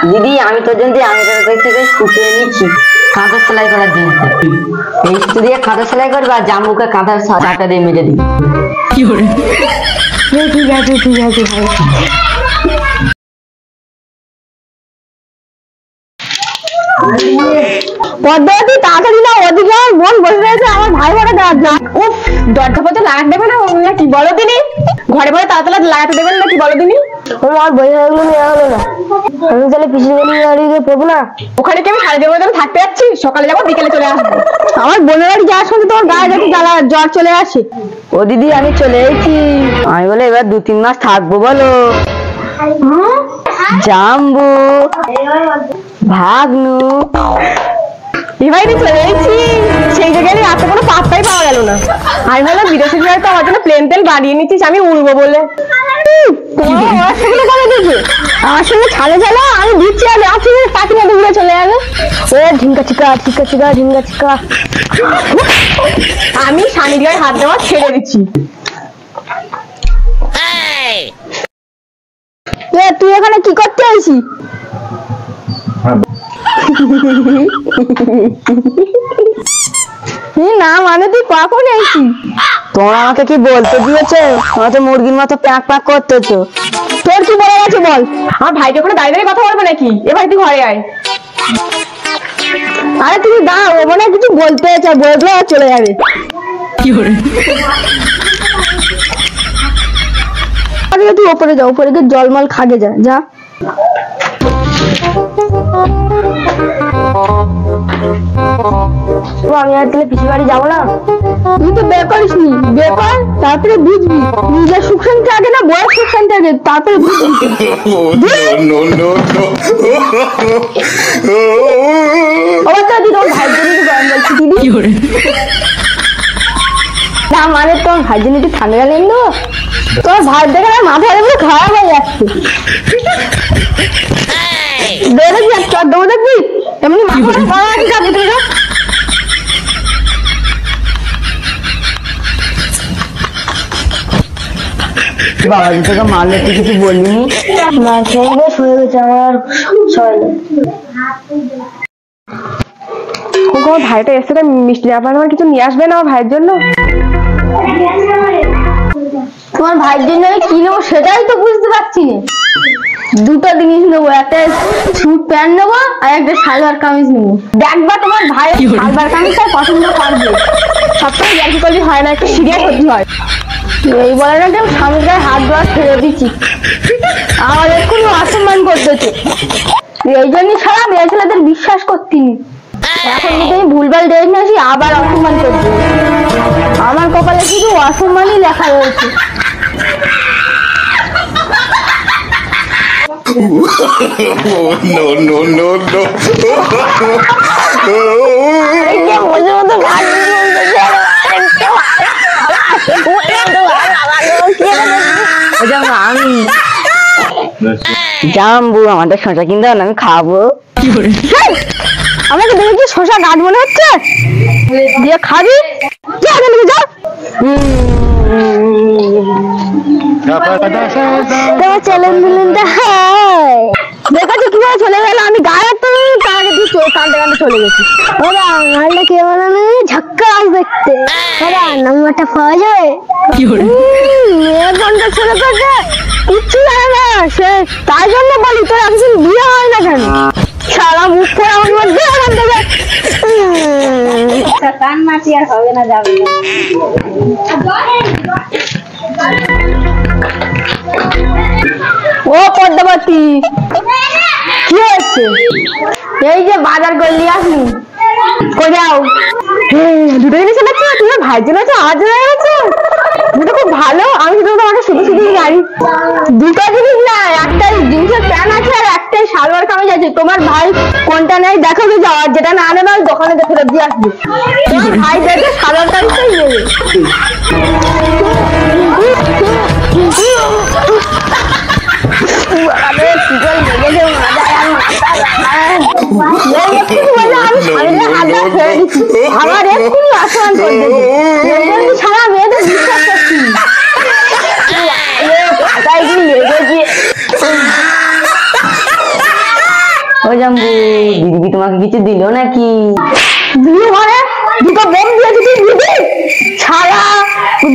দিদি আমি তোর জন্য আমি থেকে সুতো এনেছি কাঁথা সেলাই করার জন্য। এই সুতো দিয়ে কাঁথা সেলাই করবে আর জামুকে কাঁথার চাটা দিয়ে মেরে দিবি। কি করে? ঠিক আছে ঠিক আছে ভাই। পদ্মাবতী তাড়াতাড়ি না, ওদিকে আমার বোন বসে রয়েছে, আমার ভাই ঘরে উফ দরজা পর্যন্ত লাগাতে দেবে না কি বলো তিনি? ঘরে ঘরে তাড়াতাড়ি লাগাতে দেবেন না কি বলো তিনি? আমার বই হলো নেওয়া হলো না, আমি তাহলে পিছিয়ে গেলে পড়বো না। ওখানে কি আমি সাড়ে দেবো থাকতে যাচ্ছি? সকালে যাবো বিকেলে চলে আসবো। আমার বোনের বাড়ি যাওয়ার সঙ্গে তোমার গায়ে যাতে জ্বর চলে আসে। ও দিদি আমি চলে এসেছি। আমি বলে এবার 2-3 মাস থাকবো বলো। জাম্বু ভাগ্নু এবার চলে এসেছি, সেই জায়গায় রাতে কোনো পাত্তাই পাওয়া গেল না। আমি ভাবলাম বিদেশি তো আমার জন্য প্লেন তেল বাড়িয়ে নিচ্ছিস, আমি উড়বো বলে। আমার সঙ্গে ছালে ছালে আমি দিচ্ছি আর আছি পাখি মতো ঘুরে চলে যাবে। ও ঝিঙ্কা চিকা চিকা চিকা ঝিঙ্কা চিকা। আমি স্বামীর গায়ে হাত দেওয়া ছেড়ে দিচ্ছি। তুই এখানে কি করতে আইছি? না মানে তুই কখন আইছি? তোমরা আমাকে কি বলতে দিয়েছো? তোমরা তো মুরগির মতো প্যাক প্যাক করতেছো। তোর কি বলে গেছে বল? আমার ভাইকে কোনো দাঁড়িয়ে দাঁড়িয়ে কথা বলবো নাকি? এবার তুই ঘরে আয়। আরে তুমি দাঁড়াও, ও মনে কিছু বলতে চাই, বললে চলে যাবে। কি করে? তুই ওপরে যাও, ওপরে গিয়ে জলমল খাগে যা যা। আমি আর তাহলে পিসি বাড়ি যাবো না। তুই তো বিয়ে করিস নি, বিয়ে কর তারপরে বুঝবি নিজের সুখ শান্তি আগে না, বয়ের সুখ শান্তি আগে তারপরে বুঝবি। তোর ভাইয়ের জন্য গরম বলছি দিদি। না মানে তোর ভাইয়ের জন্য একটু ঠান্ডা নেই তো, তোর ভাই দেখে না মাথা খারাপ হয়ে যাচ্ছে। দেখবি আর দৌড় দেখবি এমনি বাবাজি তোকে মারলে তুই কিছু বললি? না খেয়ে বেশ হয়ে গেছে আমার সবাই। ভাইটা এসে মিষ্টি আপনার কিছু নিয়ে আসবে না আমার ভাইয়ের জন্য? তোমার ভাইয়ের জন্য আমি কি নেবো সেটাই তো বুঝতে পারছি না। দুটো জিনিস নেবো, একটা স্যুট প্যান্ট নেবো আর একটা সালোয়ার কামিজ নেবো। দেখবা তোমার ভাই সালোয়ার কামিজটা পছন্দ করবে। সবসময় ইয়ার্কি করলে হয় না, একটু সিরিয়াস হতে হয়। এই বলে না যে স্বামীর গায়ে হাত দেওয়া ছেড়ে দিচ্ছি, আমার এক্ষুনি অসম্মান করতেছে। এই জন্যই ছাড়া মেয়ে ছেলেদের বিশ্বাস করতিনি। এখন যদি আমি ভুলভাল ডেট নিয়ে আসি আবার অসম্মান করছি। আমার কপালে শুধু অসম্মানই লেখা রয়েছে। আমি জাম্বু আমাদের শশা কিনতে হবে না, আমি খাবো। আমাকে দেখে কি শশা গাছ মনে হচ্ছে? দিয়ে খাবি তোমার চ্যালেঞ্জ দিলেনটা হয় দেখেছো কিভাবে চলে গেল? আমি গায়ে তো তার আগে কান্দে কান্দে চলে গেছি। ওরা নাহলে কে বানানো ঝক্কাস দেখতে। ওরা নাম্বারটা পাওয়া যাবে? মেয়ের বন্ধু ছেলে থাকে কিচ্ছু জানে না সে, তাই জন্য বলি তোর একদিন বিয়ে হয় না কেন? সারা মুখ করে আমার মধ্যে আমার দেবে কান মাটি আর হবে না, যাবে না। ও পদ্মাবতী কি হয়েছে? এই যে বাজার করে নিয়ে আসনি, কই যাও? দুটো জিনিস এনেছো, তোমার ভাইয়ের জন্য আছে আমার জন্য এনেছো। দুটো খুব ভালো, আমি শুধু তোমাকে শুধু শুধু জানি। দুটো জিনিস না, একটা জিন্সের প্যান্ট আছে আর একটা সালোয়ার কামিজ আছে। তোমার ভাই কোনটা নেই দেখো, তো যাওয়ার যেটা না আনে না দোকানে ফেরত দিয়ে আসবে। তোমার ভাই দেখে সালোয়ার কামিজটাই নেবে। আমার এক্ষুনি অসম্মান করতে সারা মেয়েদের বিশ্বাস করছি। ও জাম্বু, দিদি কি তোমাকে কিছু দিল নাকি? দিদি মানে দুটো বোম দিয়েছি তুই দিদি ছাড়া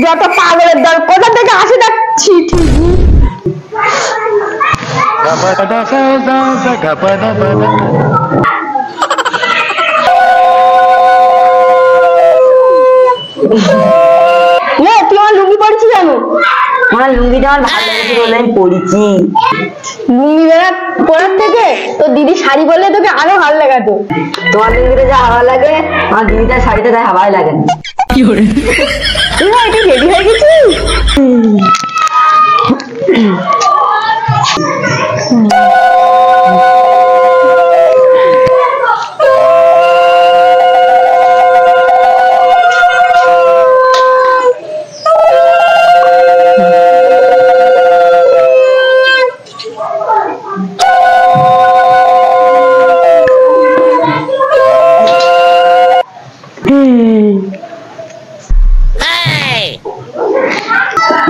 যত পাগলের দল কোথা থেকে আসে যাচ্ছি তুই আমার লুঙ্গি পড়ছি জানো? আমার লুঙ্গিটা আমার ভালো লেগেছে বলে আমি পড়েছি। লুঙ্গি পরার থেকে তোর দিদি শাড়ি বললে তোকে আরো ভালো লাগাতো। তোমার লুঙ্গিতে যা হাওয়া লাগে আমার দিদিটার শাড়িতে তাই হাওয়াই লাগে না। তুই রেডি হয়ে গেছিস?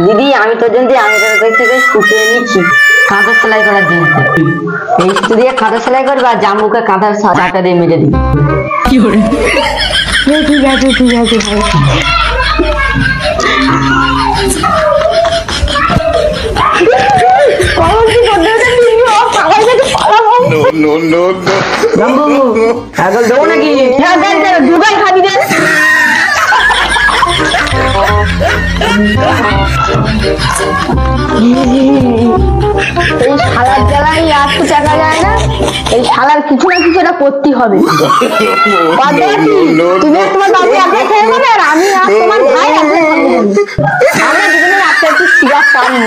দিদি আমি তোর জন্য আমিরের কাছ থেকে স্কুটি এনেছি কাঁথা সেলাই করার জন্য। এই স্কুটি দিয়ে কাঁথা সেলাই করবে আর জাম্বুকে কাঁথার চাটা দিয়ে মেরে দিবি। ঠিক আছে ঠিক আছে ভাই। জাম্বু এখন দেবো নাকি? দুগাল খাবি দেন। এই শালার জ্বালাই আর তো টাকা যায় না, এই শালার কিছু না কিছু একটা করতে হবে। তুমি তোমার বাবু একটা খেয়ে নেবে আর আমি আর তোমার ভাই একটা আমরা দুজনে একটা একটু সিরাপ পাবো।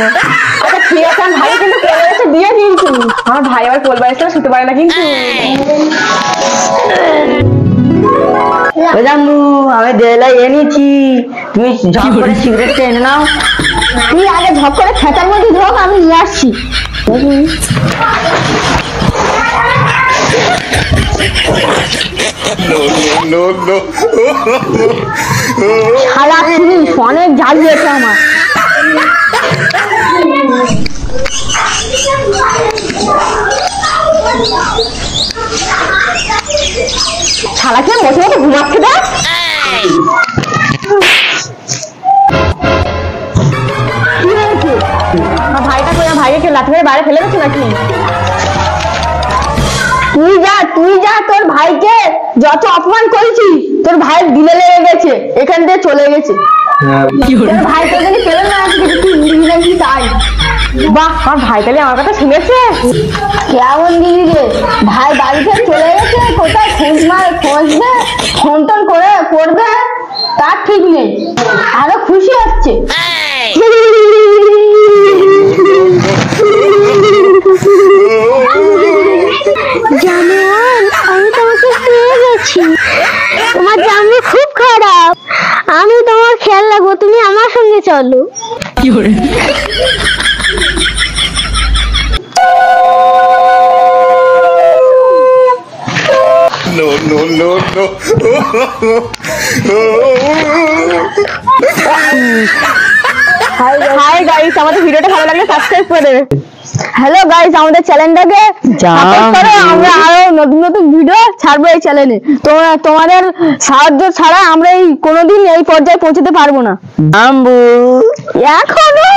আচ্ছা ঠিক আছে, আমার ভাই কিন্তু কোলে এসে দিয়ে দিয়েছি। আমার ভাই আবার কোল বাড়িতে শুতে পারে না কিন্তু। জাম্বু আমি দেলাই এনেছি, তুমি ঝপ করে সিগারেটটা এনে নাও। তুই আগে ঝপ করে খেতার মধ্যে ঢোক, আমি নিয়ে আসছি। শালা ফিরিস অনেক জ্বালিয়েছে আমার। শালাকে মতো মতো ঘুমাচ্ছে দেখ। ভাইটা করে ভাইকে কেউ লাথি মেরে বাইরে ফেলে গেছে নাকি? তুই যা তোর ভাইকে যত অপমান করেছিস তোর ভাইয়ের দিলে লেগে গেছে, এখান থেকে চলে গেছে। তোর ভাই তো যদি পেল না তুই তাই। বাহ, আমার ভাই তাহলে আমার কথা শুনেছে। কেমন দিদি রে, ভাই বাড়িতে চলে গেছে, কোথায় খোঁজবে ফোন টোন করে করবে তার ঠিক নেই, আরো খুশি হচ্ছে। জানেন আমি তোমাকে পেয়ে গেছি, তোমার জামা খুব খারাপ, আমি তোমার খেয়াল রাখবো, তুমি আমার সঙ্গে চলো। হাই গাইস, আমাদের ভিডিওটা ভালো লাগলে সাবস্ক্রাইব করে দেবে। হ্যালো গাইস, আমাদের চ্যানেলটাকে সাপোর্ট করো, আমরা আরো নতুন নতুন ভিডিও ছাড়বো এই চ্যানেলে। তোমাদের সাহায্য ছাড়া আমরা এই কোনোদিন এই পর্যায়ে পৌঁছতে পারবো না। জাম্বু এখনো